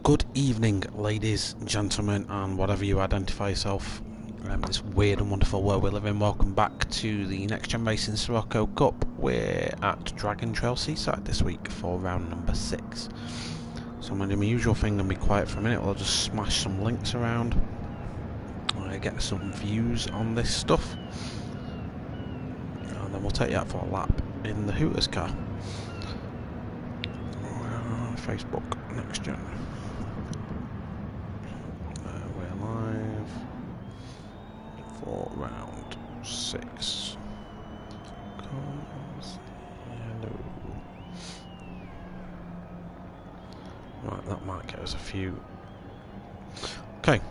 Good evening, ladies, gentlemen, and whatever you identify yourself in this weird and wonderful world we live in. Welcome back to the Next Gen Racing VW Cup. We're at Dragon Trail Seaside this week for round number 6. So I'm going to do my usual thing and be quiet for a minute. I'll just smash some links around, get some views on this stuff, and then we'll take you out for a lap in the Hooters car. Facebook, Next Gen. We're live for round 6. Hello. Right, that might get us a few. Okay.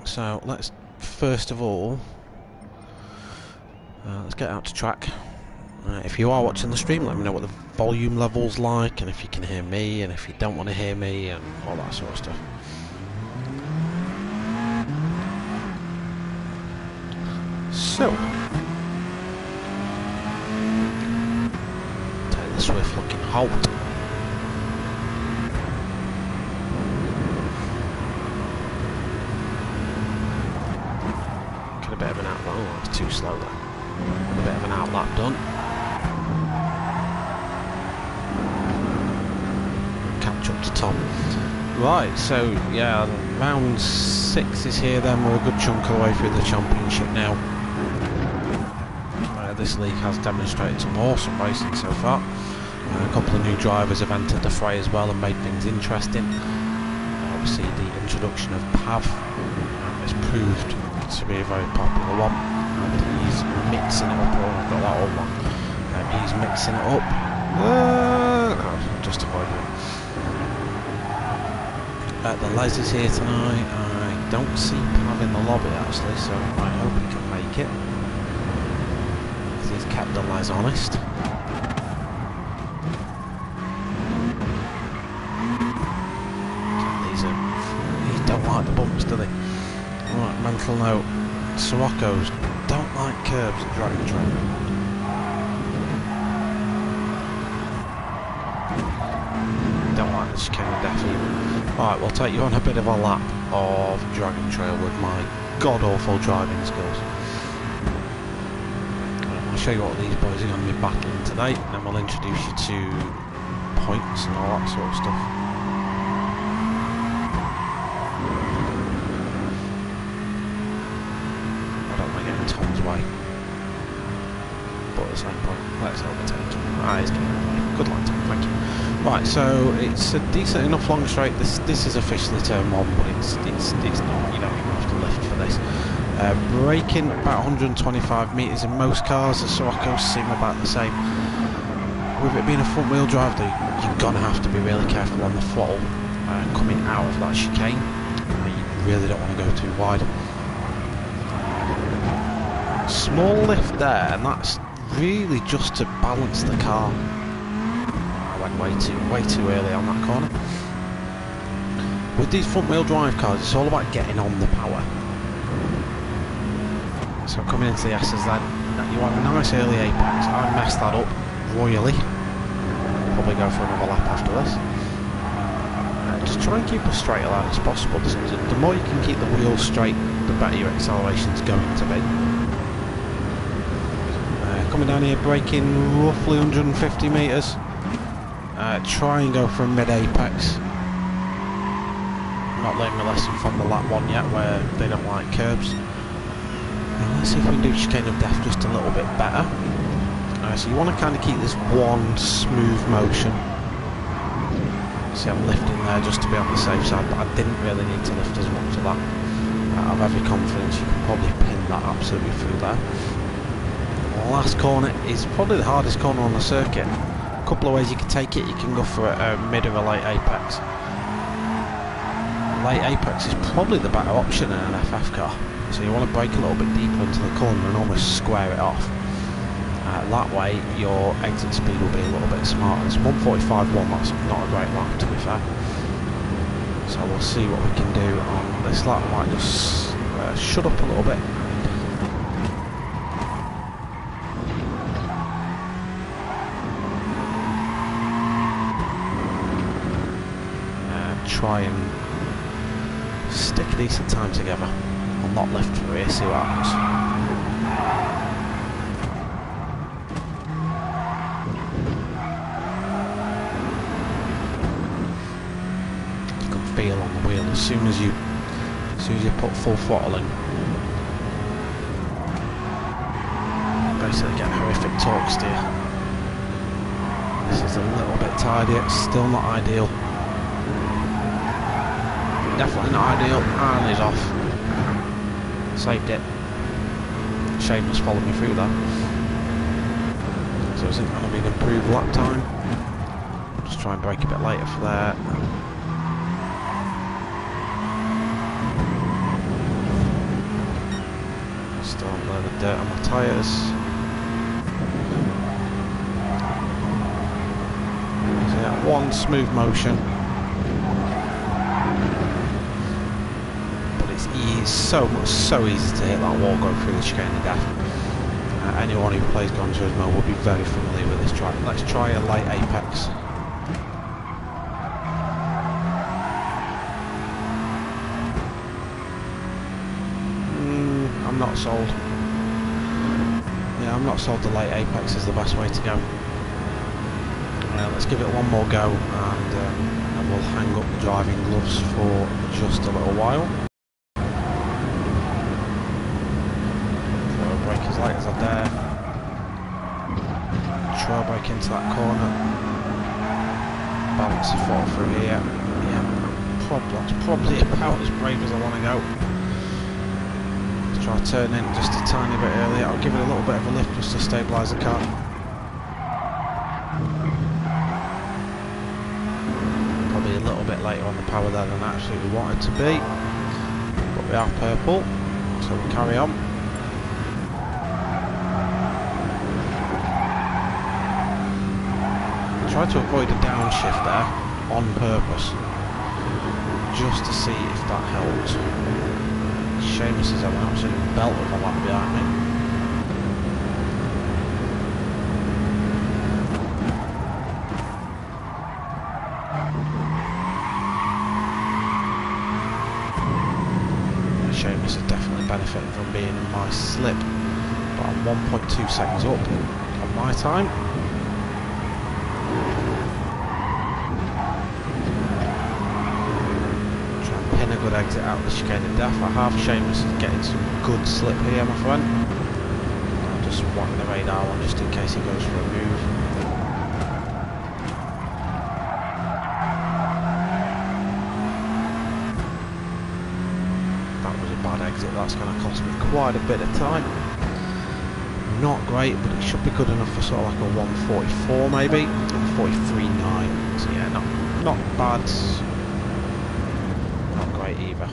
So let's first of all let's get out to track. If you are watching the stream, let me know what the volume level's like, and if you can hear me, and if you don't want to hear me, and all that sort of stuff. So, take the swift looking halt. Get a bit of an outlap. Oh, it's too slow there. A bit of an outlap done. Catch up to Tom. Right, so yeah, round 6 is here then. We're a good chunk of the way through the championship now. This league has demonstrated some awesome racing so far. A couple of new drivers have entered the fray as well and made things interesting. Obviously the introduction of Pav has proved to be a very popular one, and he's mixing it up. Oh, I've got that all wrong. He's mixing it up. No, just avoiding it. The Les is here tonight. I don't see Pav in the lobby actually, so I hope he can make it. He's kept the Les honest. He don't like the bumps, do they? Right, mental note. Sirocco's don't like curbs at Dragon Trail. Don't like the chicane definitely. Right, we'll take you on a bit of a lap of Dragon Trail with my god-awful driving skills. I'll show you what these boys are going to be battling today, and then we'll introduce you to points and all that sort of stuff. I don't want to get in Tom's way, but at the same point, let's overtake him. He's getting away. Good luck, Tom, thank you. Right, so it's a decent enough long straight. This is officially turn 1, but it's not, you don't even have to lift for this. Braking about 125 metres in most cars. The Sirocco's seem about the same. With it being a front wheel drive though, you're going to have to be really careful on the throttle coming out of that chicane. You really don't want to go too wide. Small lift there, and that's really just to balance the car. I went way too early on that corner. With these front wheel drive cars, it's all about getting on the power. So coming into the S's then, you want a nice early apex. I messed that up royally. Probably go for another lap after this. Just try and keep as straight a line as possible. The more you can keep the wheels straight, the better your acceleration is going to be. Coming down here, braking roughly 150 metres. Try and go for a mid-apex. Not learning my lesson from the lap 1 yet, where they don't like curbs. Let's see if we can do chicane of death just a little bit better. So you want to kind of keep this one smooth motion. See, I'm lifting there just to be on the safe side, but I didn't really need to lift as much of that. I have every confidence you can probably pin that absolutely through there. The last corner is probably the hardest corner on the circuit. A couple of ways you can take it. You can go for a mid or a late apex. Late apex is probably the better option in an FF car. So you want to brake a little bit deeper into the corner and almost square it off. That way your exit speed will be a little bit smarter. It's 145.1, that's not a great lap to be fair. So we'll see what we can do on this lap. I might just shut up a little bit. try and stick a decent time together. I'll not lift through here, see what happens. You can feel on the wheel as soon as you put full throttle in. Basically get horrific torque steer. This is a little bit tidy, it's still not ideal. Definitely not ideal, and he's off. Saved it. Seamus followed me through that. So isn't going to be an improved lap time. Just try and brake a bit later for that. Still a load of dirt on my tyres. So yeah, one smooth motion. So easy to hit that wall going through the chicane of death. Anyone who plays Gran Turismo will be very familiar with this track. Let's try a light apex. I'm not sold. Yeah, I'm not sold the light apex is the best way to go. Let's give it one more go, and we'll hang up the driving gloves for just a little while. Lighters are there. Try brake into that corner. Balance the throttle through here. Yeah, that's probably about as brave as I want to go. Let's try to turn in just a tiny bit earlier. I'll give it a little bit of a lift just to stabilise the car. Probably a little bit later on the power there than I absolutely wanted to be. But we are purple, so we'll carry on. Try to avoid a downshift there on purpose, just to see if that helped. Seamus is having an absolute belt of a lap behind me. Seamus is definitely benefiting from being in my slip, but I'm 1.2 seconds up on my time. Good exit out of the chicane of death. I have Seamus is getting some good slip here, my friend. I'm just wanting the radar on just in case he goes for a move. That was a bad exit. That's going to cost me quite a bit of time. Not great, but it should be good enough for sort of like a 144 maybe, 43.9. So yeah, not bad. Either.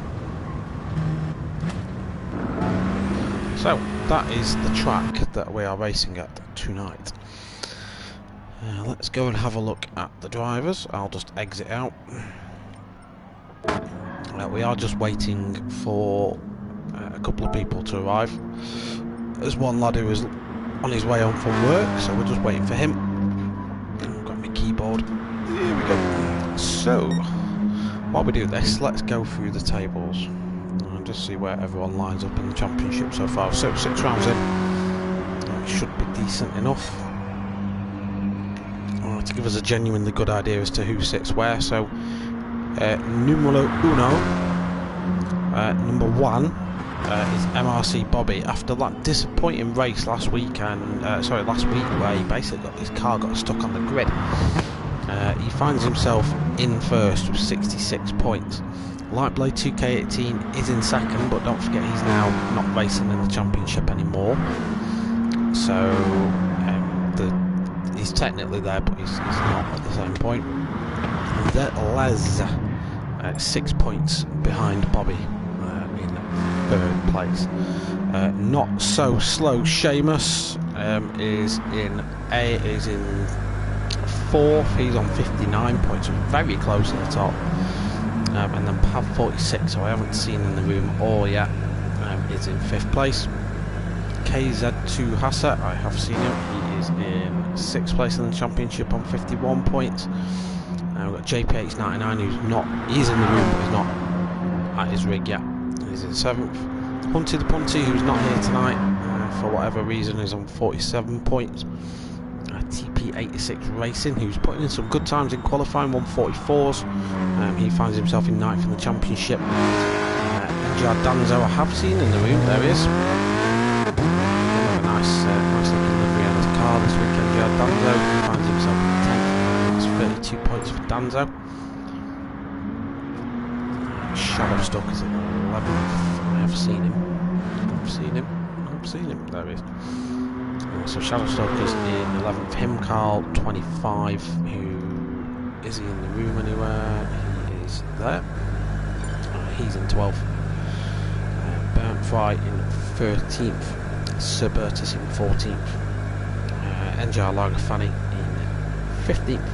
So that is the track that we are racing at tonight. Let's go and have a look at the drivers. I'll just exit out. We are just waiting for a couple of people to arrive. There's one lad who is on his way home from work, so we're just waiting for him. I've got my keyboard. Here we go. So while we do this, let's go through the tables and just see where everyone lines up in the championship so far. So 6 rounds in, it should be decent enough to give us a genuinely good idea as to who sits where. So numero uno, number 1 is MRC Bobby. After that disappointing race last week where he basically his car got stuck on the grid. He finds himself in first with 66 points. Lightblade 2K18 is in second, but don't forget he's now not racing in the championship anymore. So he's technically there, but he's not at the same point. Les 6 points behind Bobby in third place. Not so slow Seamus is in 4th, he's on 59 points, very close at the top. And then Pav 46, who I haven't seen in the room all yet, is in 5th place. KZ2 Hassa, I have seen him, he is in 6th place in the championship on 51 points. We've got JPH99 who's not, he's in the room but he's not at his rig yet. He's in 7th. Hunty the Punty, who's not here tonight for whatever reason, is on 47 points. TP86 Racing, who's putting in some good times in qualifying, 144s. He finds himself in 9th in the championship. NGR Danzo I have seen in the room, there he is. Another nice looking livery on his car this week. NGR Danzo finds himself in 10th. That's 32 points for Danzo. Shadow Stalker's in 11th. I have seen him. There he is. So Shadow Stalker's in 11th. Him Carl 25. Who is he in the room anywhere? He is there. He's in 12th. Burnt Fry in 13th. Sir Bertus in 14th. NGR Lagerfani in 15th.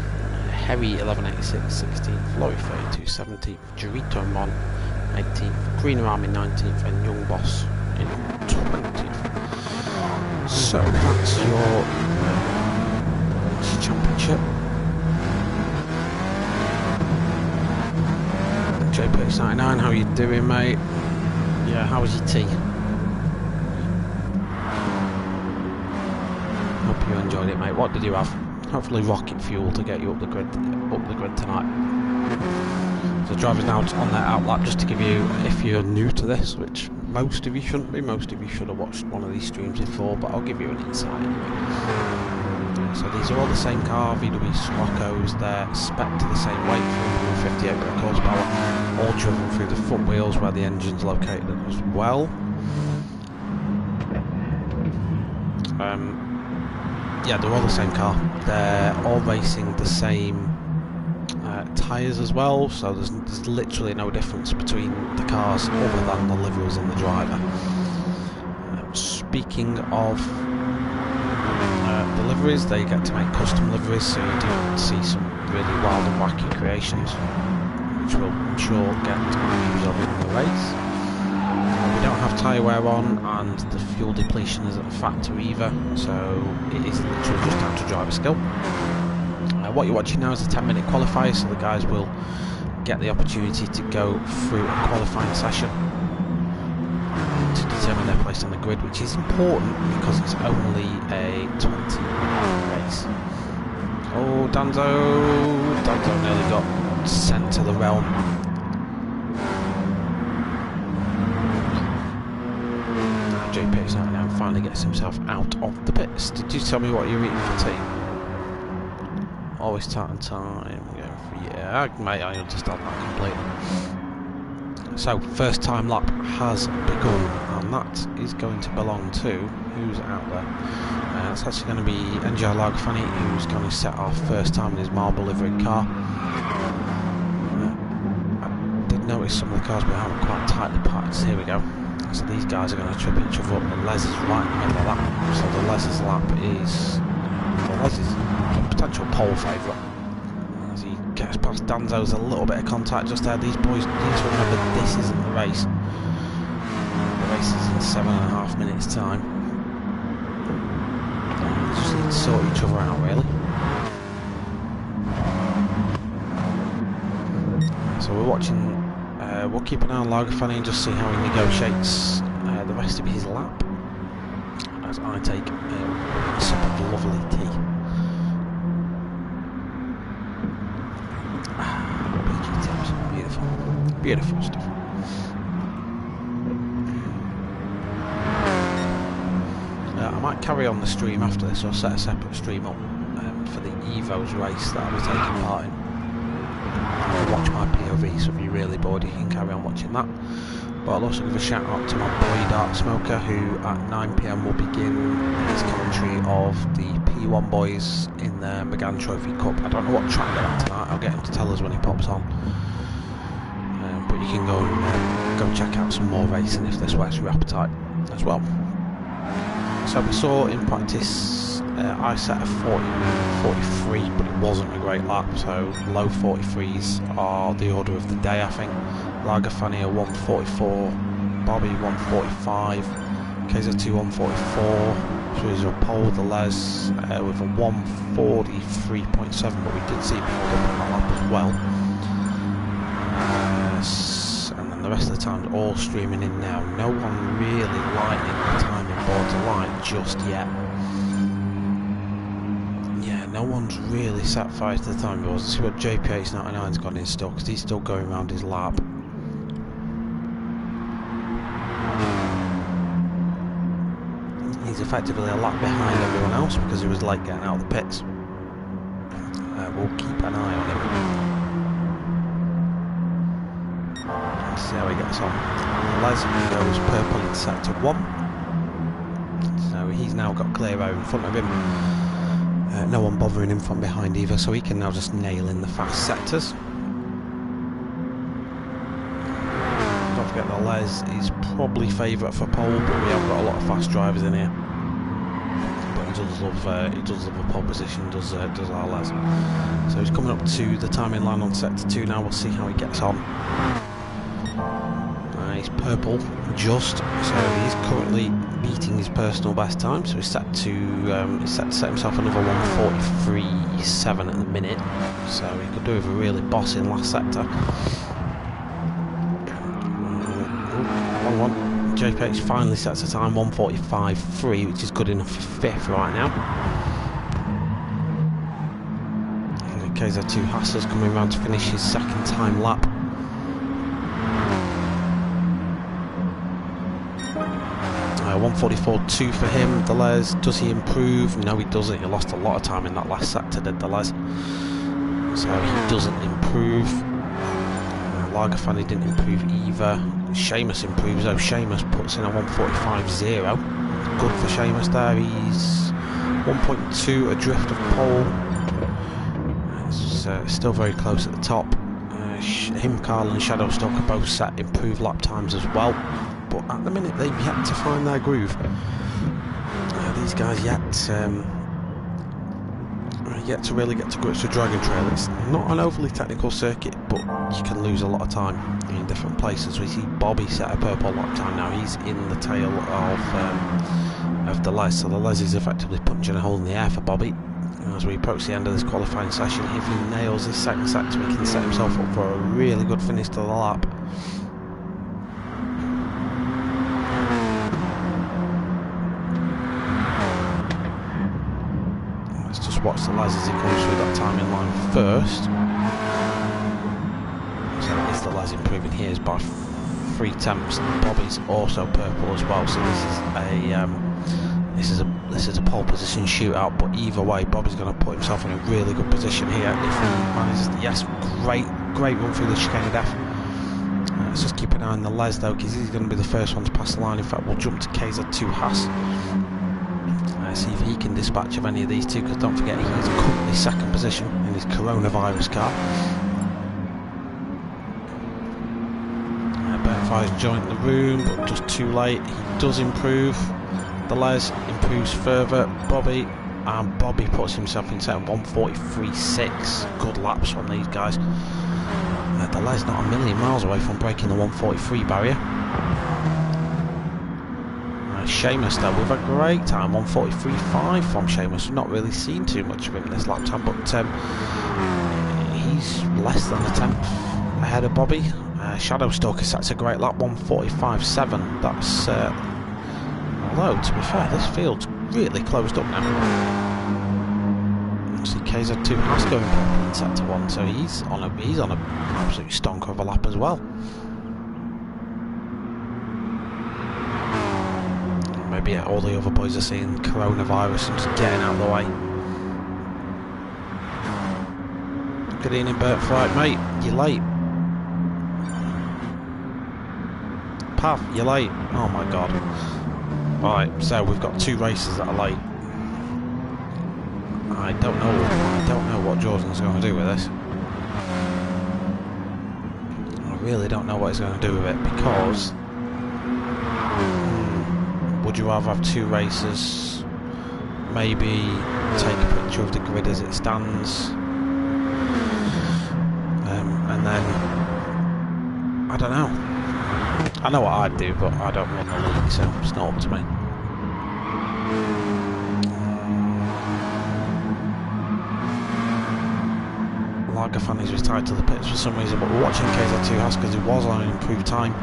Harry 1186 16th. Laurie 32 17th. Jorito Mon 18th. Greener Army 19th. And Young Boss in 20th. So that's your championship. JPX99, how you doing, mate? Yeah, how was your tea? Hope you enjoyed it, mate. What did you have? Hopefully rocket fuel to get you up the grid tonight. So drivers now on their outlap, just to give you, if you're new to this, which most of you shouldn't be, most of you should have watched one of these streams before, but I'll give you an insight anyway. So these are all the same car, VW Sroccos, they're spec'd to the same weight, 358 brake horsepower, all driven through the front wheels where the engine's located as well. Yeah, they're all the same car, they're all racing the same tyres as well, so there's literally no difference between the cars other than the liveries and the driver. Speaking of the liveries, they get to make custom liveries, so you do see some really wild and wacky creations, which we'll, I'm sure, get views of in the race. We don't have tyre wear on, and the fuel depletion isn't a factor either, so it is literally just down to driver skill. What you're watching now is a 10-minute qualifier, so the guys will get the opportunity to go through a qualifying session to determine their place on the grid, which is important because it's only a 20-minute race. Oh, Danzo nearly got sent to the realm. JP's now finally gets himself out of the pits. Did you tell me what you're eating for tea? Always time. Yeah, mate, I understand that completely. So, first time lap has begun, and that is going to belong to who's out there. It's actually going to be NGR Lagerfani, who's going to set off first time in his marble livery car. I did notice some of the cars behind were quite tightly packed. Here we go. So these guys are going to trip each other up, and Les is right in the middle of that. So the Les's lap is... Well, Les is potential pole favourite. As he gets past Danzo's, a little bit of contact just there. These boys need to remember this isn't the race. The race is in 7.5 minutes time. They just need to sort each other out, really. So we're watching, we'll keep an eye on Lagerfani and just see how he negotiates the rest of his lap as I take a sip of lovely tea. Beautiful stuff. I might carry on the stream after this, or set a separate stream up for the Evo's race that I was taking part in. I'll watch my POV, so if you're really bored you can carry on watching that. But I'll also give a shout out to my boy Dark Smoker, who at 9 PM will begin his commentary of the P1 boys in the McGann Trophy Cup. I don't know what track they're at tonight, I'll get him to tell us when he pops on. But you can go and go check out some more racing if this whets your appetite as well. So we saw in practice I set a 43, but it wasn't a great lap, so low 43s are the order of the day, I think. Lagerfani a 144, Bobby 145, KZ2 144, So he's on pole with the Les with a 1:43.7, but we did see him hold up on that lap as well. And then the rest of the time's all streaming in now. No one really lighting the timing board to light just yet. Yeah, no one's really satisfied to the timing boards. Let's see what JP899's got in still, because he's still going around his lap. He's effectively a lap behind everyone else because he was late getting out of the pits. We'll keep an eye on him. See how he gets on. Les goes purple in sector 1. So he's now got clear air in front of him. No one bothering him from behind either, so he can now just nail in the fast sectors. Don't forget that Les is probably favourite for pole, but we have got a lot of fast drivers in here. But he does love a pole position, does our Les. So he's coming up to the timing line on sector 2 now. We'll see how he gets on. He's purple, just, so he's currently beating his personal best time. So he's set to set himself another 1:43.7 at the minute. So he could do with a really bossing last sector. 1-1. JPX finally sets a time 1:45.3, which is good enough for 5th right now. And KZ2 Hassel's coming around to finish his second time lap. 1:44.2 for him. The Les, does he improve? No, he doesn't. He lost a lot of time in that last sector, did the Les. So he doesn't improve. Lagerfani didn't improve either. Seamus improves though. Seamus puts in a 1:45.0. Good for Seamus there. He's 1.2 adrift of pole. It's still very close at the top. Him, Carl and Shadow Stalker both set improved lap times as well. But at the minute they've yet to find their groove. These guys yet to really get to grips with Dragon Trail. It's not an overly technical circuit, but you can lose a lot of time in different places. We see Bobby set a purple lap time now. He's in the tail of the Les, so the Les is effectively punching a hole in the air for Bobby. As we approach the end of this qualifying session, if he nails this second sector, he can set himself up for a really good finish to the lap. Watch the Les as he comes through that timing line first. So is the Les improving here is by 3/10. Bobby's also purple as well. So this is a pole position shootout. But either way, Bobby's going to put himself in a really good position here if he manages. Yes, great run through the chicane of death. Let's just keep an eye on the Les though, because he's going to be the first one to pass the line. In fact, we'll jump to KZ2 Haas. See if he can dispatch of any of these two, because don't forget he's currently second position in his coronavirus car. Bertfire's joined the room, but just too late. He does improve. The Les improves further. Bobby puts himself in set 1:43.6. Good laps from these guys. The Les not a million miles away from breaking the 1:43 barrier. Seamus though with a great time, 1:43.5 from Seamus. We've not really seen too much of him this lap time, but he's less than a tenth ahead of Bobby. Shadow Stalker sets a great lap, 1:45.7. That's although to be fair, this field's really closed up now. See KZ2 has going purple in sector 1, so he's on an absolute stonker of a lap as well. Maybe all the other boys are seeing coronavirus and just getting out of the way. Good evening, Bertfight, mate. You're late. Pav, you're late. Oh my god. Right, so we've got 2 races that are late. I don't know what Jordan's going to do with this. I really don't know what he's going to do with it, because would you rather have 2 races, maybe take a picture of the grid as it stands, and then, I don't know. I know what I'd do, but I don't run the league, so it's not up to me. Lagerfan is retired to the pits for some reason, but we're watching KZ2 Haas because he was on an improved time.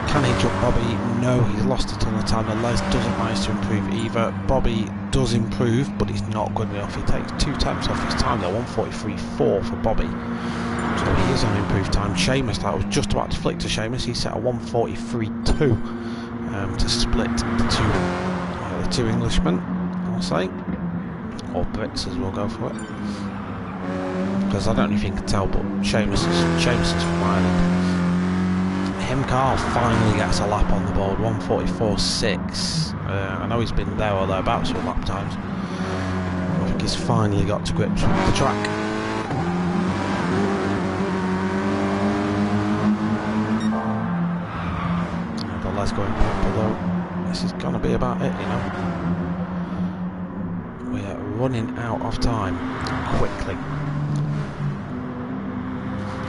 Can he jump Bobby? No, he's lost a ton of time. The Les doesn't manage to improve either. Bobby does improve, but it's not good enough. He takes 2 tenths off his time though, 1:43.4 for Bobby. So he is on improved time. Seamus, I was just about to flick to Seamus, he set a 1:43.2 to split the two Englishmen, I'll say. Or Brits as we'll go for it. Because I don't know if you can tell, but Seamus is from Ireland. Carl finally gets a lap on the board, 1:44.6. I know he's been there or thereabouts with lap times. I think he's finally got to grips with the track. The Les going purple though. This is going to be about it, you know. We are running out of time quickly.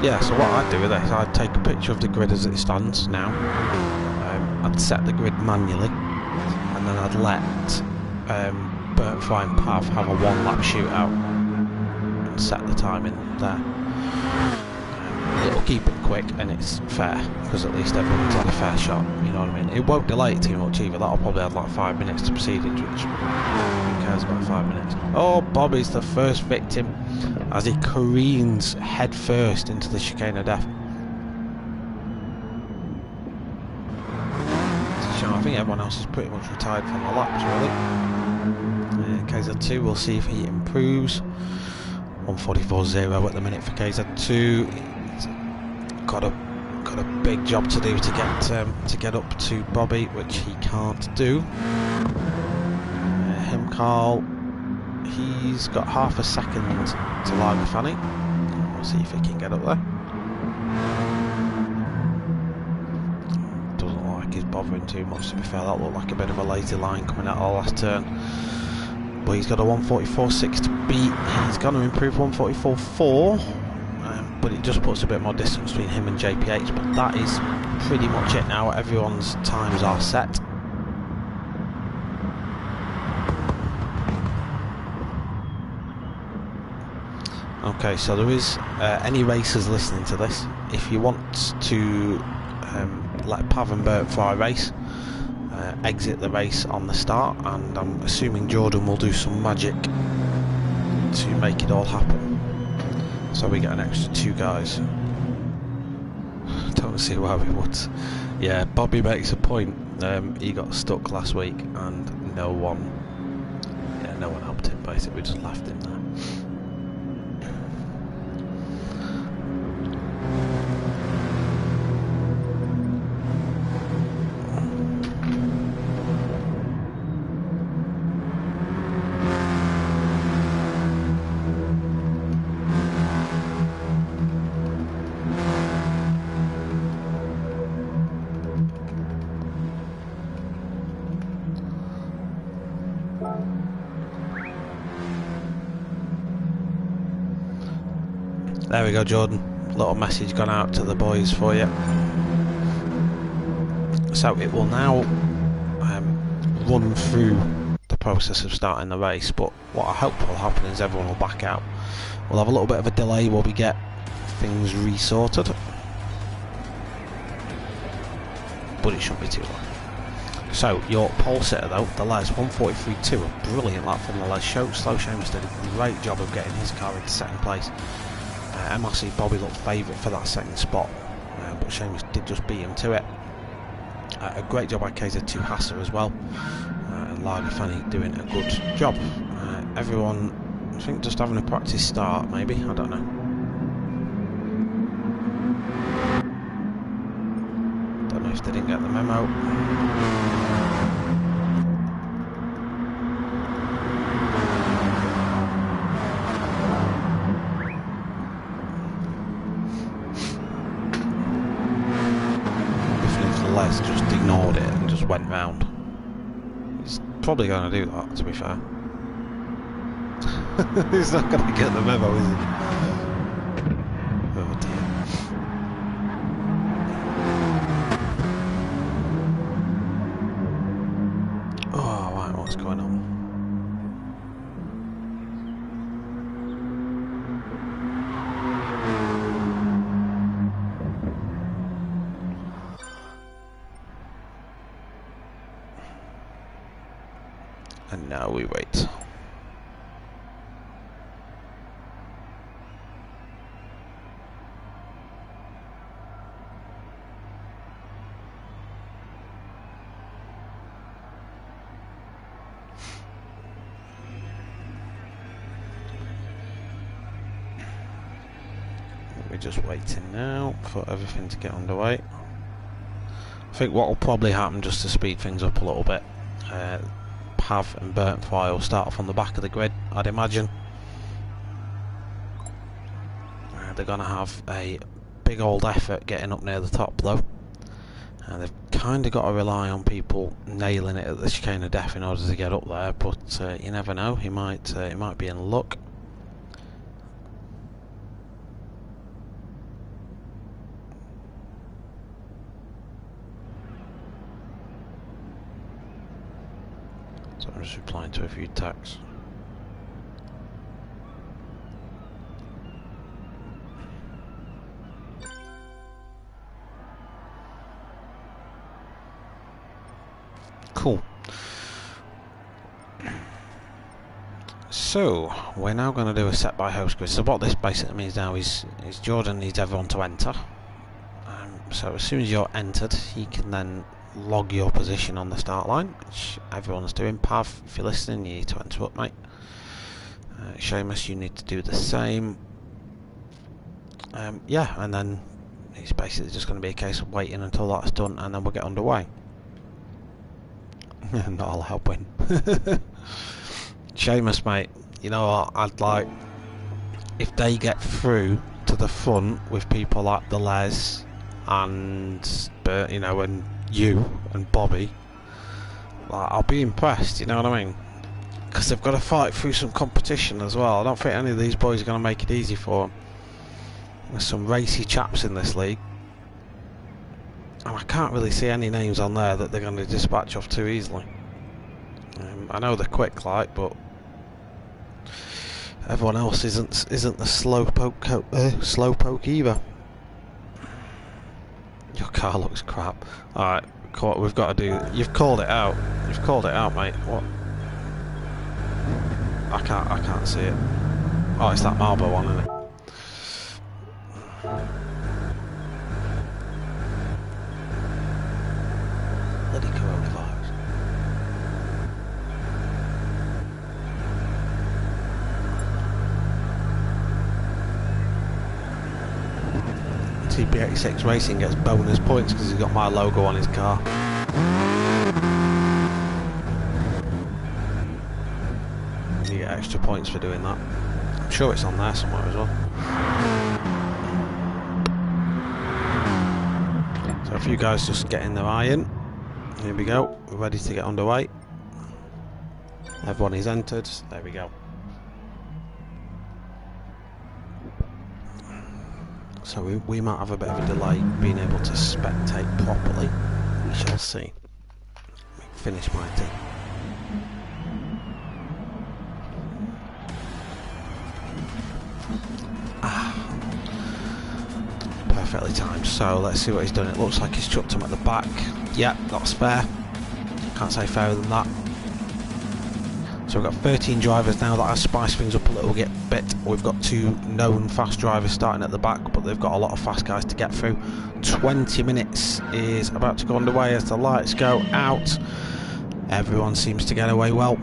Yeah, so what I'd do with this, I'd take a picture of the grid as it stands now. I'd set the grid manually, and then I'd let Burnt Fry and Pav have a 1-lap shootout and set the time in there. It'll keep it quick and it's fair, because at least everyone's had a fair shot, you know what I mean? It won't delay it too much either, that'll probably add like 5 minutes to proceedings, which who cares about 5 minutes? Oh, Bobby's the first victim as he careens head first into the chicane of death. So I think everyone else is pretty much retired from the laps really. KZ2, we'll see if he improves. 1:44.0 at the minute for KZ2. He's got a big job to do to get up to Bobby, which he can't do. Carl, he's got half a second to Lagerfan. We'll see if he can get up there. Doesn't look like he's bothering too much, to be fair. That looked like a bit of a lazy line coming out of the last turn. But he's got a 1:44.6 to beat. He's going to improve 1:44.4, but it just puts a bit more distance between him and JPH. But that is pretty much it now. Everyone's times are set. Okay, so there is any racers listening to this, if you want to let Pav and Burt Fry race, exit the race on the start, and I'm assuming Jordan will do some magic to make it all happen. So we get an extra 2 guys. Don't see why we would. Yeah, Bobby makes a point. He got stuck last week and no one helped him, basically. We just left him there. There we go, Jordan. Little message gone out to the boys for you. So it will now run through the process of starting the race, but what I hope will happen is everyone will back out. We'll have a little bit of a delay while we get things resorted, but it shouldn't be too long. So your pole sitter though, the Les, 1:43.2, a brilliant lap from the Les. Slow Seamus did a great job of getting his car into second place. MRC Bobby looked favourite for that second spot, but Seamus did just beat him to it. A great job by KZ2 Hasser as well, and Lagerfan doing a good job. Everyone, I think, just having a practice start, maybe, I don't know. Don't know if they didn't get the memo. Les just ignored it and just went round. He's probably going to do that, to be fair. He's not going to get the memo, is he? Oh dear. Oh, right, what's going on? now we wait. We're just waiting now for everything to get underway. I think what will probably happen, just to speed things up a little bit, Pav and Burnt Fry will start off on the back of the grid, I'd imagine. They're going to have a big old effort getting up near the top though. They've kind of got to rely on people nailing it at the chicane of death in order to get up there, but you never know, he might be in luck. So I'm just replying to a few texts. Cool. So we're now going to do a set by host grid. So what this basically means now is Jordan needs everyone to enter. So as soon as you're entered, he can then log your position on the start line, which everyone's doing. Pav, if you're listening, you need to enter up, mate. Seamus, you need to do the same. Yeah, and then it's basically just going to be a case of waiting until that's done, and then we'll get underway. Not all help win. Seamus, mate, you know what, I'd like, if they get through to the front with people like the Les and you know, and you and Bobby, like, I'll be impressed, you know what I mean? Because they've got to fight through some competition as well. I don't think any of these boys are going to make it easy for them. There's some racy chaps in this league, and I can't really see any names on there that they're going to dispatch off too easily. I know they're quick, like, but everyone else isn't the slowpoke either. Your car looks crap. Alright, we've got to do... You've called it out. You've called it out, mate. What? I can't see it. Oh, it's that Marlboro one, isn't it? Bloody coronavirus. TP86 Racing gets bonus points because he's got my logo on his car. You get extra points for doing that. I'm sure it's on there somewhere as well. So if you guys just getting their eye in, here we go, we're ready to get underway. Everyone is entered, there we go. So we might have a bit of a delay being able to spectate properly. We shall see. Finish my team. Perfectly timed. So let's see what he's done. It looks like he's chucked him at the back. Yep, that's fair. Can't say fairer than that. So we've got 13 drivers now. That has spiced things up a little bit. We've got 2 known fast drivers starting at the back, but they've got a lot of fast guys to get through. 20 minutes is about to go underway as the lights go out. Everyone seems to get away well.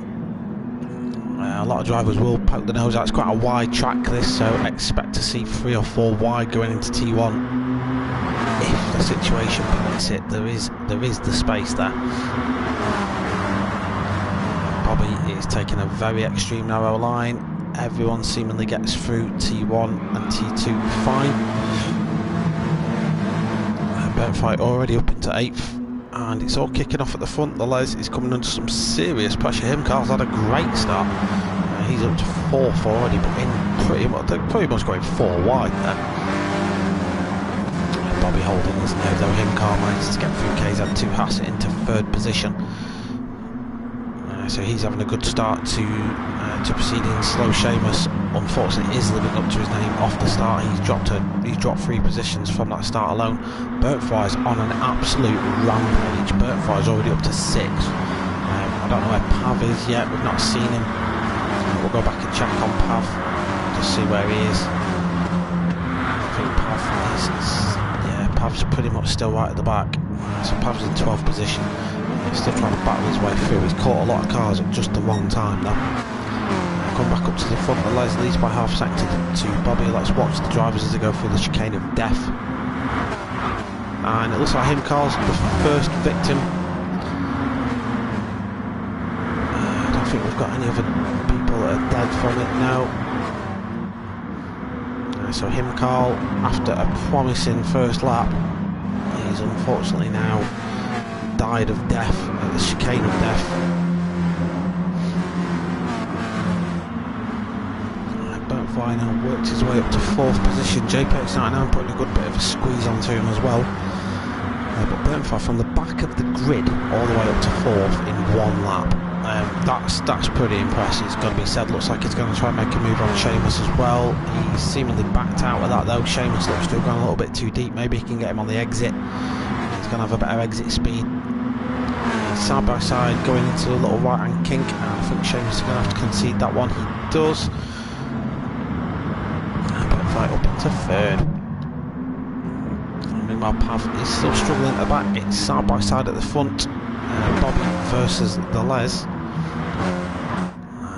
A lot of drivers will poke the nose out. It's quite a wide track this, so expect to see 3 or 4 wide going into T1. If the situation permits it, there is the space there. Bobby is taking a very extreme narrow line. Everyone seemingly gets through T1 and T2 fine. Burnt Fight already up into 8th, and it's all kicking off at the front. The Les is coming under some serious pressure. Carl's had a great start. He's up to 4th already, but in they're pretty much going 4 wide there. Bobby holding his nose though. Carl manages to get through KZ2 Hassett into 3rd position. So he's having a good start to proceeding. Slow Seamus, unfortunately, is living up to his name off the start. He's dropped 3 positions from that start alone. Burnt Fry's on an absolute rampage. Burnt Fry's already up to 6. don't know where Pav is yet, we've not seen him. We'll go back and check on Pav, just see where he is. I think Pav is, yeah, Pav's pretty much still right at the back. So Pav's in 12th position. He's still trying to battle his way through. He's caught a lot of cars at just the wrong time though. Come back up to the front, the Les leads by half second to Bobby. Let's watch the drivers as they go through the chicane of death. And it looks like him, Carl's the first victim. I don't think we've got any other people that are dead from it now. So him, Carl, after a promising first lap, he's unfortunately now died of death at the chicane of death. Burnfly now worked his way up to 4th position. JPX99 putting a good bit of a squeeze onto him as well. But Burnfly from the back of the grid all the way up to 4th in 1 lap. That's pretty impressive, it's got to be said. Looks like he's going to try and make a move on Seamus as well. He's seemingly backed out of that though. Seamus looks to have gone a little bit too deep. Maybe he can get him on the exit. He's going to have a better exit speed. Side by side going into a little right hand kink, and I think Seamus is going to have to concede that one. He does. Fight up into 3rd. Meanwhile, Pav is still struggling at the back. It's side by side at the front. Bobby versus the Les.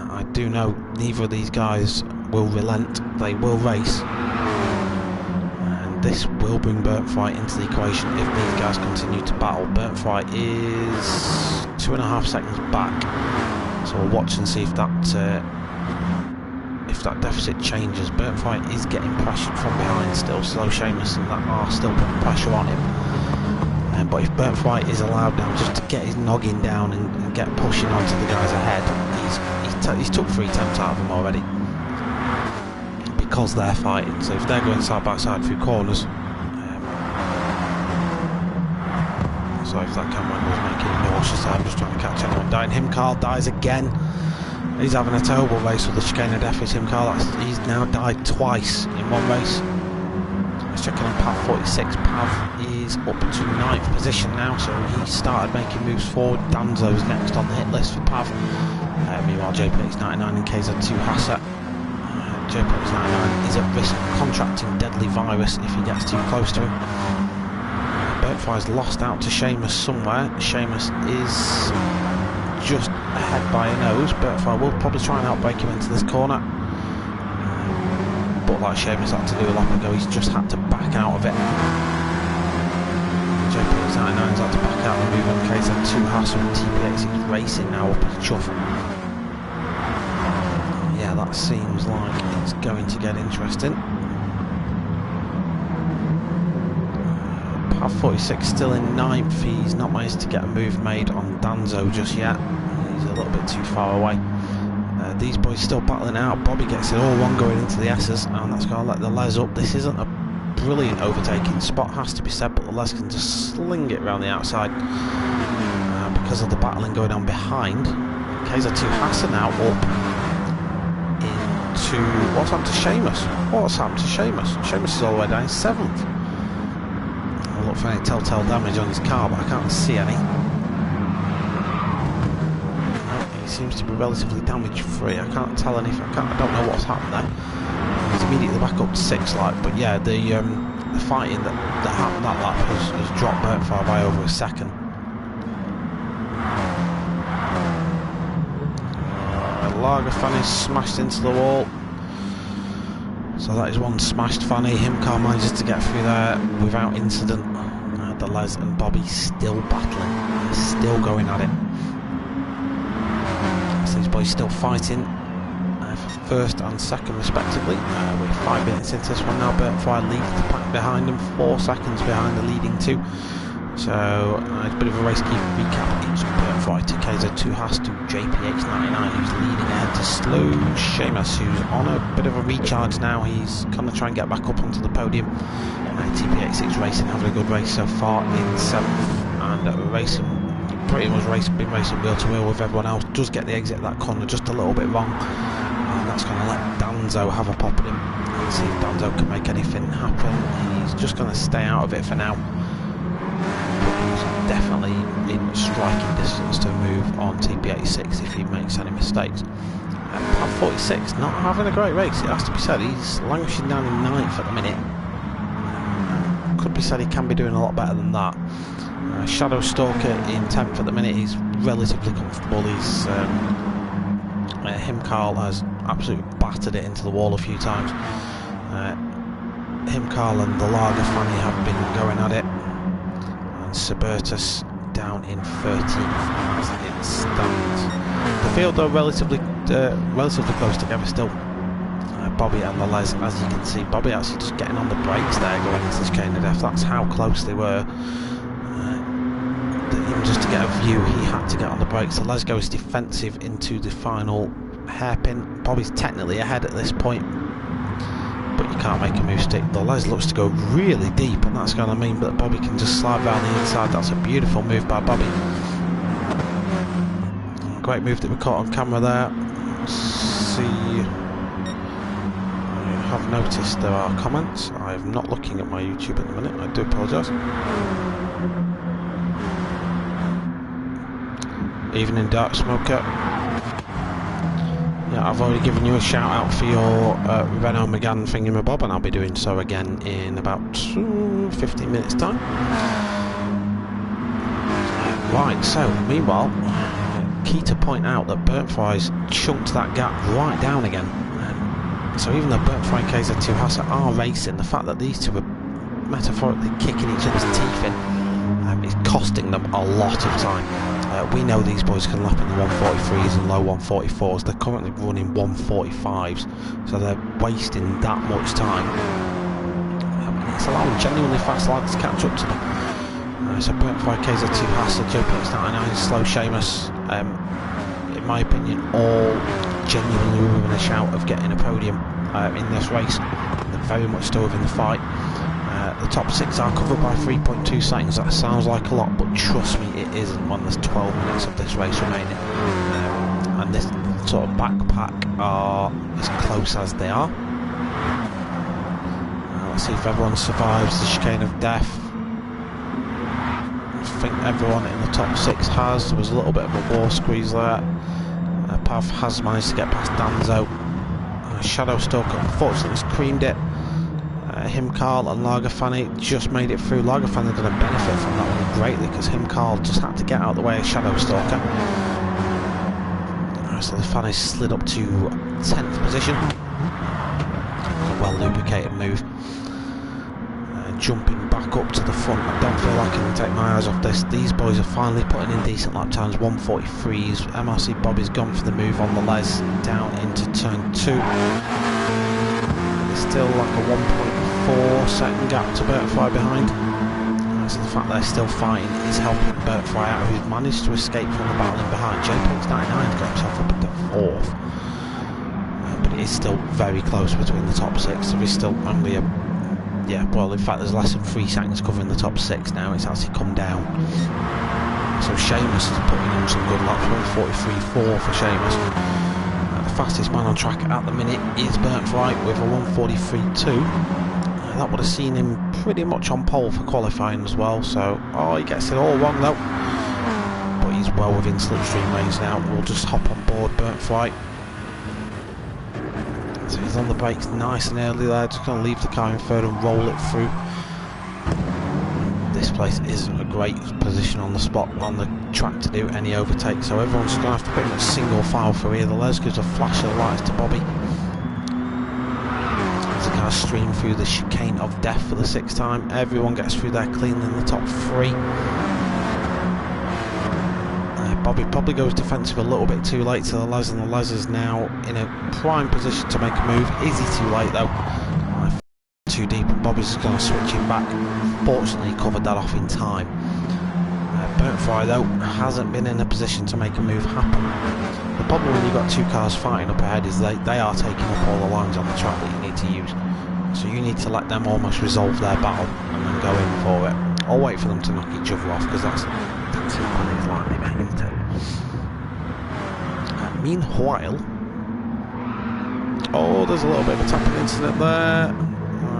I do know neither of these guys will relent. They will race, and this will bring Burnfly into the equation if these guys continue to battle. Burnfly is 2.5 seconds back, so we'll watch and see if that deficit changes. Burnfly is getting pressured from behind still, so Seamus and that are still putting pressure on him. But if Burnfly is allowed now just to get his noggin down and get pushing onto the guys ahead, he's took 3 attempts out of them already because they're fighting. So if they're going side by side through corners, sorry if that camera was making me nauseous. I'm just trying to catch anyone dying. Him, Carl, dies again. He's having a terrible race with the chicane of death. With him, Carl. He's now died twice in 1 race. Let's check in on Pav 46. Pav is up to 9th position now, so he started making moves forward. Danzo's next on the hit list for Pav. Meanwhile, JPX99 and KZ2 Hassa. JPX99 is at risk of contracting deadly virus if he gets too close to him. Burnfly's lost out to Seamus somewhere. Seamus is just ahead by a nose. Burnfly will probably try and outbrake him into this corner. But like Seamus had to do a lap ago, he's just had to back out of it. JPX99's had to back out and move on KZ2 Hassa, and TPX is racing now up his chuff. Yeah, that seems like it's going to get interesting. Pav 46 still in 9th. He's not managed to get a move made on Danzo just yet. He's a little bit too far away. These boys still battling out. Bobby gets it all wrong going into the S's, and that's going to let the Les up. This isn't a brilliant overtaking spot, has to be said, but the Les can just sling it around the outside because of the battling going on behind. KZ2 Hassa now up into... What's happened to Seamus? What's happened to Seamus? Seamus is all the way down 7th. I'll look for any telltale damage on his car, but I can't see any. Seems to be relatively damage free. I can't tell anything. I don't know what's happened there. He's immediately back up to 6th, like, but yeah, the fighting that happened that lap has dropped Burnfly by over a second. Lager fanny smashed into the wall. So that is one smashed fanny. Himcar manages to get through there without incident. The Les and Bobby still battling. They're still going at it. These boys still fighting for 1st and 2nd respectively. We're 5 minutes into this one now. Burnfly leads the pack behind them, 4 seconds behind the leading 2. So a bit of a race keep recap. It's Burnfly to KZ2 Haas to JPX99 who's leading ahead to slow Seamus, who's on a bit of a recharge now. He's going to try and get back up onto the podium. TPX6 Racing having a good race so far in 7th, and racing pretty much been racing wheel to wheel with everyone else. Does get the exit of that corner just a little bit wrong, and that's going to let Danzo have a pop at him. Let's see if Danzo can make anything happen. He's just going to stay out of it for now. He's definitely in striking distance to move on TP86 if he makes any mistakes. Pav 46 not having a great race, it has to be said. He's languishing down in 9th at the minute. Could be said he can be doing a lot better than that. Shadow Stalker in 10th at the minute. He's relatively comfortable. He's him Carl has absolutely battered it into the wall a few times. Him Carl and the Lager Fanny have been going at it, and Subertus down in 13th as it stands. The field though relatively close together still. Bobby and the Les, as you can see, Bobby actually just getting on the brakes there going into this chain of death. That's how close they were. Even just to get a view, he had to get on the brakes. The Les goes defensive into the final hairpin. Bobby's technically ahead at this point, but you can't make a move stick. The Les looks to go really deep, and that's going to mean that Bobby can just slide down the inside. That's a beautiful move by Bobby. Great move that we caught on camera there. See, I have noticed there are comments. I'm not looking at my YouTube at the minute. I do apologise. Evening Dark Smoker. Yeah, I've already given you a shout out for your Renault Megane thingamabob, and I'll be doing so again in about 15 minutes time. Right, so meanwhile, key to point out that Burntfry's chunked that gap right down again. So even though Burntfry and KZ2 Hassa are racing, the fact that these two are metaphorically kicking each other's teeth in is costing them a lot of time. We know these boys can lap in the 143s and low 144s. They're currently running 145s, so they're wasting that much time. It's allowing genuinely fast lads to catch up to them. So Burntfry, KZ2 Hassa, JPX99, Slow Seamus, in my opinion, all genuinely within a shout of getting a podium in this race. They're very much still within the fight. The top 6 are covered by 3.2 seconds. That sounds like a lot, but trust me, it isn't when there's 12 minutes of this race remaining. And this sort of backpack are as close as they are. Let's see if everyone survives the chicane of death. I think everyone in the top 6 has. There was a little bit of a war squeeze there. Pav has managed to get past Danzo. Shadow Stalker unfortunately has creamed it. Him Carl and Lager Fanny just made it through. Lager Fanny are going to benefit from that one greatly, because Him Carl just had to get out of the way of Shadow Stalker. So the Fanny slid up to 10th position. A well lubricated move. Jumping back up to the front, I don't feel like I can take my eyes off this. These boys are finally putting in decent lap times, 143s. MRC Bobby's gone for the move on the Les down into turn 2. There's still like a 1.4 second gap to Burntfry behind. So the fact they're still fighting is helping Burntfry out, who's managed to escape from the battle in behind. JPX99 got himself up into 4th. But it is still very close between the top 6. There is still only a... Yeah, well, in fact, there's less than 3 seconds covering the top 6 now. It's actually come down. So Seamus is putting in some good laps. 143.4 for Seamus. The fastest man on track at the minute is Burntfry with a 143.2. That would have seen him pretty much on pole for qualifying as well. So, oh, he gets it all wrong though. But he's well within slipstream range now. We'll just hop on board Burntfry. So he's on the brakes nice and early there, just going to leave the car in third and roll it through. This place isn't a great position on the spot on the track to do any overtake, so everyone's going to have to pretty much single file through here. The Les gives a flash of lights to Bobby as they kind of stream through the chicane of death for the 6th time. Everyone gets through there cleanly in the top 3. Bobby probably goes defensive a little bit too late to the Les, and the Les is now in a prime position to make a move. Is he too late though? Too deep, and Bobby's going to switch him back. Fortunately, he covered that off in time. Burntfry though hasn't been in a position to make a move happen. The problem when you've got 2 cars fighting up ahead is they are taking up all the lines on the track that you need to use. So you need to let them almost resolve their battle and then go in for it. I'll wait for them to knock each other off, because that's who is likely, mate, isn't it? Meanwhile, oh, there's a little bit of a tapping incident there.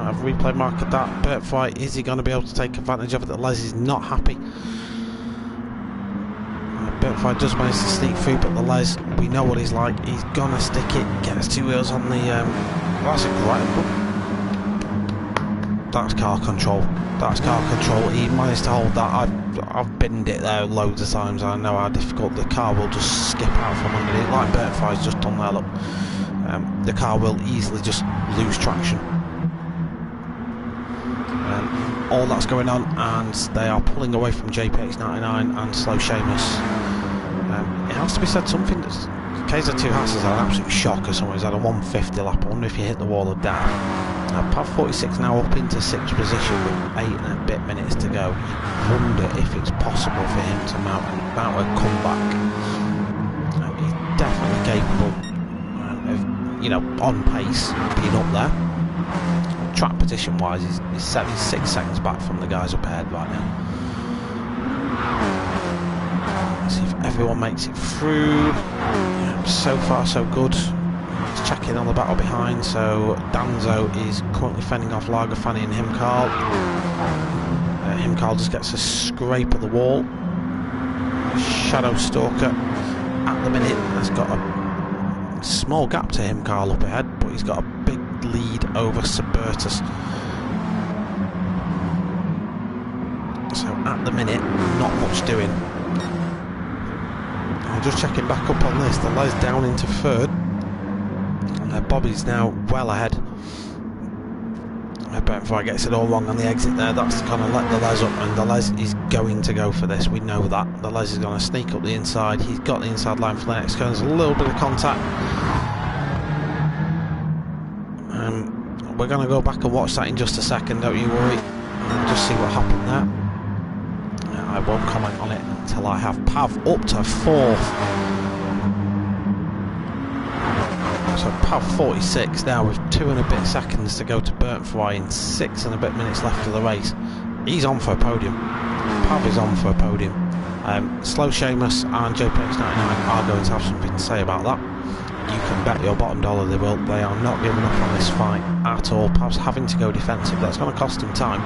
I've replay marked that. Burntfry, is he going to be able to take advantage of it? The Les is not happy. Burnfire does manage to sneak through, but the Les, we know what he's like. He's gonna stick it, get his 2 wheels on the. That's a great. That's car control. That's car control. He managed to hold that. I've binned it there loads of times. I know how difficult the car will just skip out from under it. Like Burnfire's just done there. Look, the car will easily just lose traction. All that's going on, and they are pulling away from JPH99 and Slow Seamus. It has to be said, something that's KZ2 has had an absolute shocker. Someone's had a 150 lap. I wonder if you hit the wall of death. Pav 46 now up into 6th position with 8 and a bit minutes to go. You wonder if it's possible for him to mount a comeback. He's definitely capable of, you know, on pace, being up there. Track position wise, he's 76 seconds back from the guys up ahead right now. Let's see if everyone makes it through. Yeah, so far so good. He's checking on the battle behind, so Danzo is currently fending off Lagerfani and Himkarl. Himkarl just gets a scrape of the wall. Shadow Stalker at the minute has got a small gap to Himkarl up ahead, but he's got a big lead over Suburtus. So at the minute, not much doing. I'm just checking back up on this. The Les down into 3rd. Bobby's now well ahead. Before gets it all wrong on the exit there, that's going to let the Les up, and the Les is going to go for this. We know that. The Les is going to sneak up the inside. He's got the inside line for the next turn. There's a little bit of contact. We're going to go back and watch that in just a second, don't you worry. Just see what happened there. I won't comment on it until I have Pav up to 4th. So Pav 46 now with 2 and a bit seconds to go to Burnfry in 6 and a bit minutes left of the race. He's on for a podium. Pav is on for a podium. Slow Seamus and JPX99 are going to have something to say about that. You can bet your bottom dollar they will. They are not giving up on this fight at all. Pav's having to go defensive. That's going to cost him time.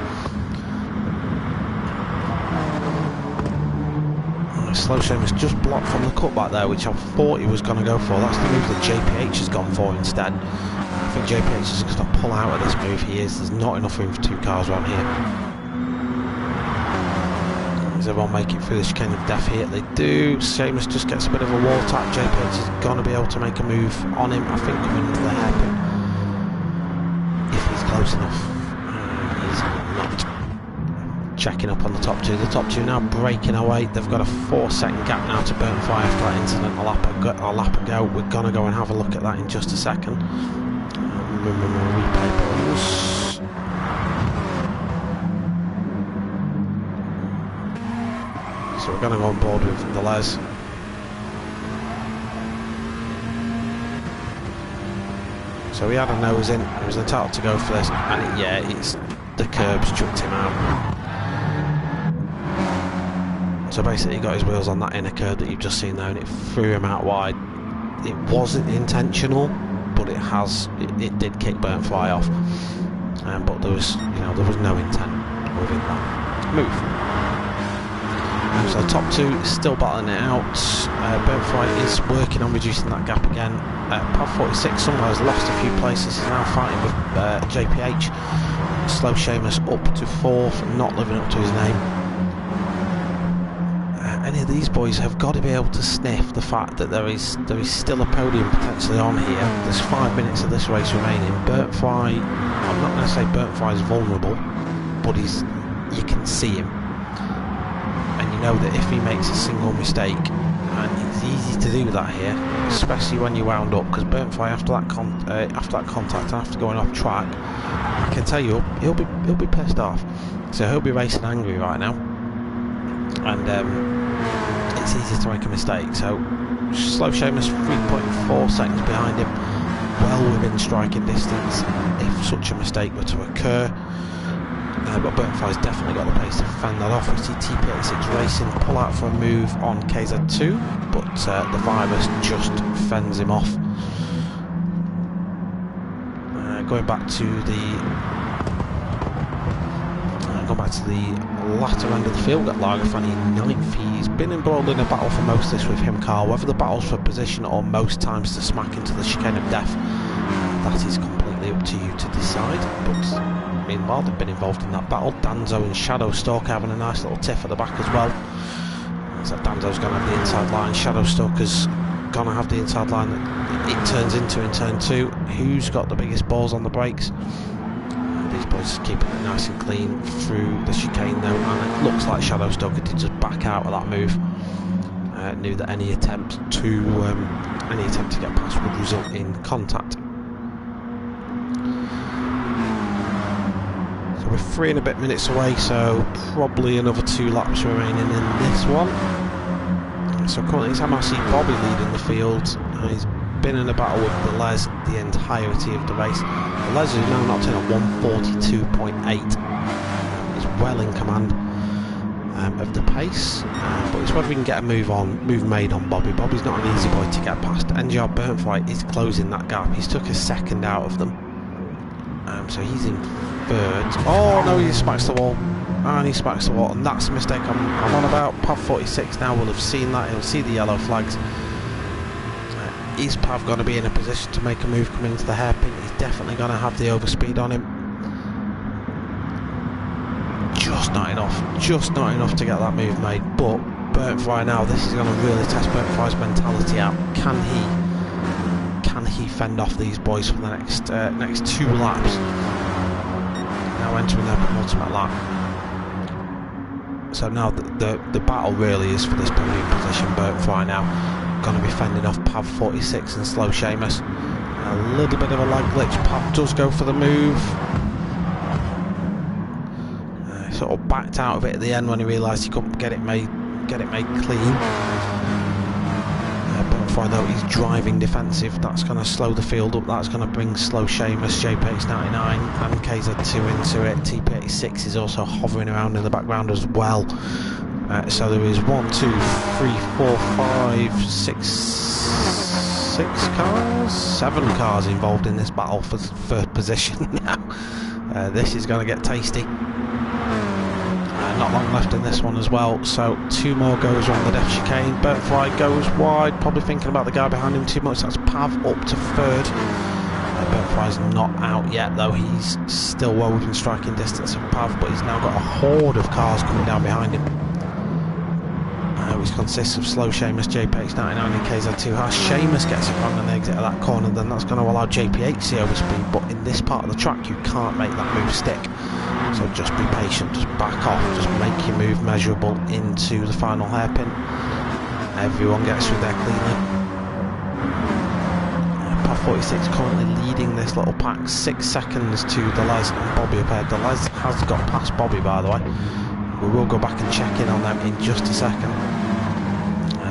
Slow Seamus just blocked from the cutback there, which I thought he was going to go for. That's the move that JPH has gone for instead. I think JPH is just going to pull out of this move. He is. There's not enough room for 2 cars around here. Does everyone make it through the chicane of death here? They do. Seamus just gets a bit of a wall tap. JPH is going to be able to make a move on him. I think coming into the hairpin. If he's close enough. He's not. Checking up on the top 2. The top 2 now breaking away. They've got a 4-second gap now to Burnfire after that incident a lap ago. We're going to go and have a look at that in just a second. Replay balls. So we're going to go on board with the Les. So he had a nose in. He was entitled to go for this, and it's the curbs chucked him out. So basically he got his wheels on that inner curb that you've just seen there, and it threw him out wide. It wasn't intentional, but it did kick Burnfly off. But there was no intent within that move. So the top 2 is still battling it out. Burnfly is working on reducing that gap again. Pav 46 somewhere has lost a few places. He's now fighting with JPH. Slow Seamus up to 4th, not living up to his name. Any of these boys have got to be able to sniff the fact that there is still a podium potentially on here. There's 5 minutes of this race remaining. Burnfly, I'm not going to say Burnfly is vulnerable, but you can see him, and you know that if he makes a single mistake, and it's easy to do that here, especially when you wound up, because Burnfly after that contact, after going off track, I can tell you he'll be pissed off. So he'll be racing angry right now, and it's easy to make a mistake. So Slow Seamus 3.4 seconds behind him, well within striking distance if such a mistake were to occur. But Burnfly's definitely got the pace to fend that off. We see TP86 Racing pull out for a move on KZ2, but the virus just fends him off. Going back to towards the latter end of the field at Lagerfani in 9th. He's been embroiled in a battle for most of this with him, Carl. Whether the battle's for position or most times to smack into the chicane of death, that is completely up to you to decide. But meanwhile, they've been involved in that battle. Danzo and Shadowstalker having a nice little tiff at the back as well. So Danzo's going to have the inside line, Shadowstalker's going to have the inside line that it turns into in turn 2. Who's got the biggest balls on the brakes? These boys keeping it nice and clean through the chicane though, and it looks like Shadowstalker did just back out of that move. Knew that any attempt to get past would result in contact. So we're 3 and a bit minutes away, so probably another 2 laps remaining in this one. So currently it's MRC Bobby leading the field. He's been in a battle with the Les the entirety of the race. The Les is now knocked in at 142.8. He's well in command of the pace, but it's whether we can get a move made on Bobby. Bobby's not an easy boy to get past. NGR Burnfly is closing that gap. He's took a second out of them, so he's in 3rd. Oh no, he smacks the wall. And he smacks the wall, and that's the mistake I'm on about. Pav 46 now will have seen that. He'll see the yellow flags. Is Pav going to be in a position to make a move coming into the hairpin? He's definitely going to have the overspeed on him. Just not enough to get that move made. But Burnfly now, this is going to really test Burnfly's mentality out. Can he fend off these boys for the next 2 laps? Now entering their penultimate lap. So now the battle really is for this podium position. Burnfly now going to be fending off Pav 46 and Slow Seamus. A little bit of a lag glitch. Pav does go for the move. Sort of backed out of it at the end when he realised he couldn't get it made clean. Burnfly though, he's driving defensive. That's going to slow the field up. That's going to bring Slow Seamus, JPX99 and KZ2 into it. TP86 is also hovering around in the background as well. So there is 1, 2, 3, 4, 5, 6 cars, 7 cars involved in this battle for first position now. This is going to get tasty. Not long left in this one as well, so 2 more goes around the death chicane. Burnfly goes wide, probably thinking about the guy behind him too much. That's Pav up to 3rd. Burnfly's not out yet though. He's still well within striking distance of Pav, but he's now got a horde of cars coming down behind him. Which consists of Slow Seamus, JPX99 and KZ2 Hash. Seamus gets around an exit of that corner, then that's going to allow JP8 to overspeed, but in this part of the track you can't make that move stick. So just be patient, just back off, just make your move measurable into the final hairpin. Everyone gets through there cleanly. Pav 46 currently leading this little pack, 6 seconds to the Les and Bobby up ahead. The Les has got past Bobby, by the way. We will go back and check in on them in just a second.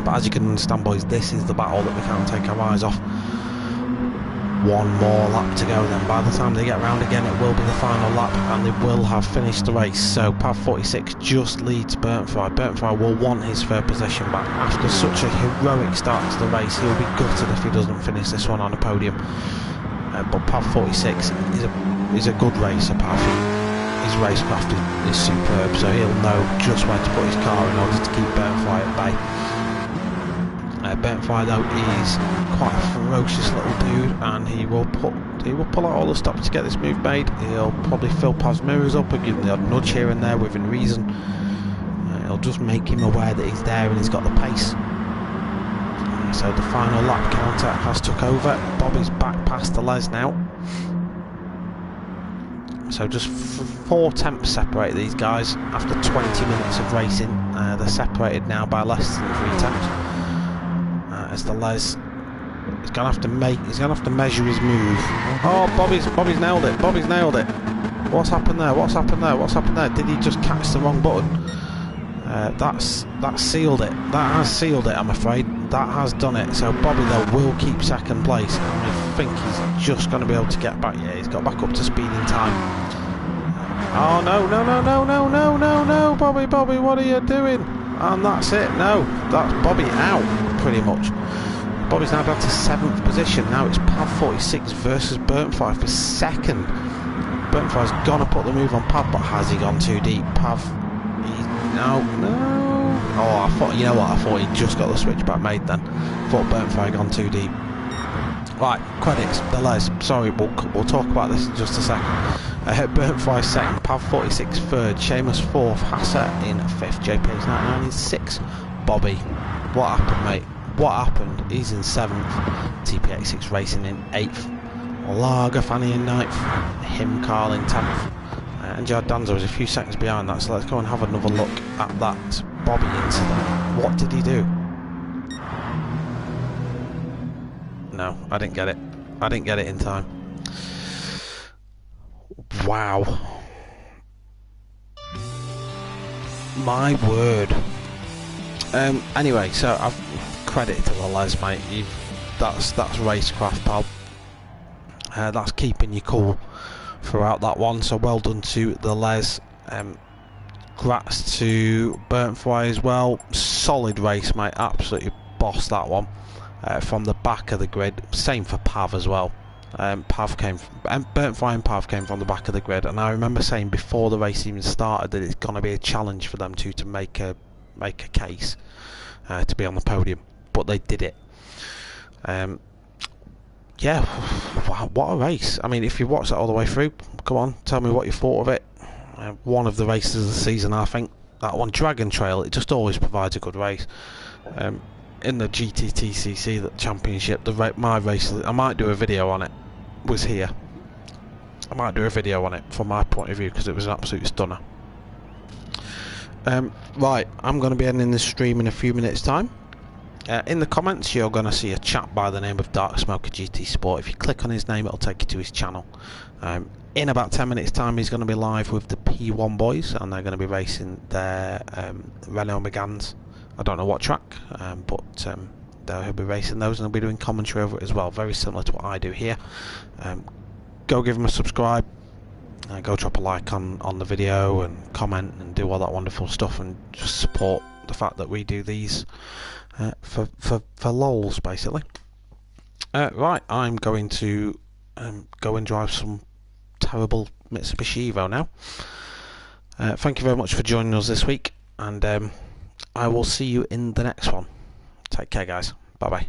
But as you can understand, boys, this is the battle that we can't take our eyes off. 1 more lap to go, then by the time they get round again it will be the final lap and they will have finished the race. So Pav 46 just leads Burnfly. Burnfly will want his 3rd position back. After such a heroic start to the race, he'll be gutted if he doesn't finish this one on a podium. But Pav 46 is a good racer. Pav, his racecraft is superb, so he'll know just where to put his car in order to keep Burnfly at bay. Burnfly though is quite a ferocious little dude, and he will pull out all the stops to get this move made. He'll probably fill Pav's mirrors up and give him the odd nudge here and there within reason. It'll just make him aware that he's there and he's got the pace. So the final lap counter has took over. Bobby's back past the Les now. So just 4 tenths separate these guys after 20 minutes of racing. They're separated now by less than 3 tenths. As the Les, he's gonna have to measure his move. Oh, Bobby's nailed it. Bobby's nailed it. What's happened there? What's happened there? What's happened there? Did he just catch the wrong button? That's sealed it. That has sealed it, I'm afraid. That has done it. So Bobby though will keep 2nd place. I think he's just going to be able to get back. Yeah, he's got back up to speed in time. Oh no, Bobby, what are you doing? And that's it. No, that's Bobby out pretty much. Bobby's now down to 7th position. Now it's Pav 46 versus Burnfly for 2nd. Burnfly's gonna put the move on Pav, but has he gone too deep? Pav, no. Oh, I thought, you know what? I thought he just got the switchback made then. Thought Burnfly had gone too deep. Right, credits, the Les. Sorry, we'll talk about this in just a second. Burnfly second, Pav 46 third, Seamus fourth, Hasser in fifth, JP's 99 in sixth. Bobby, what happened, mate? What happened? He's in seventh. TP86 Racing in eighth. Lager Fanny in ninth. Him Carl in 10th. NGR Danzo was a few seconds behind that, so let's go and have another look at that Bobby incident. What did he do? No, I didn't get it. I didn't get it in time. Wow. My word. Anyway, so I've credit to the Les, mate. That's racecraft, pal. That's keeping you cool throughout that one. So well done to the Les. Congrats to Burnfly as well. Solid race, mate. Absolutely bossed that one. From the back of the grid. Same for Pav as well. Burnfly and Pav came from the back of the grid, and I remember saying before the race even started that it's going to be a challenge for them to make a case to be on the podium, but they did it. Yeah, what a race. I mean, if you watched that all the way through, come on, tell me what you thought of it. One of the races of the season, I think. That one, Dragon Trail, it just always provides a good race. In the GTTCC, the championship, my race, I might do a video on it, was here. I might do a video on it from my point of view, because it was an absolute stunner. Right, I'm going to be ending this stream in a few minutes time. In the comments you're going to see a chap by the name of Dark Smoker GT Sport. If you click on his name, it'll take you to his channel. In about 10 minutes time he's going to be live with the P1 boys, and they're going to be racing their Renault Megans. I don't know what track, but they'll be racing those, and they'll be doing commentary over it as well, very similar to what I do here. Go give them a subscribe, go drop a like on the video and comment and do all that wonderful stuff, and just support the fact that we do these for lols, basically. Right, I'm going to go and drive some terrible Mitsubishi Evo now. Thank you very much for joining us this week, and I will see you in the next one. Take care, guys. Bye bye.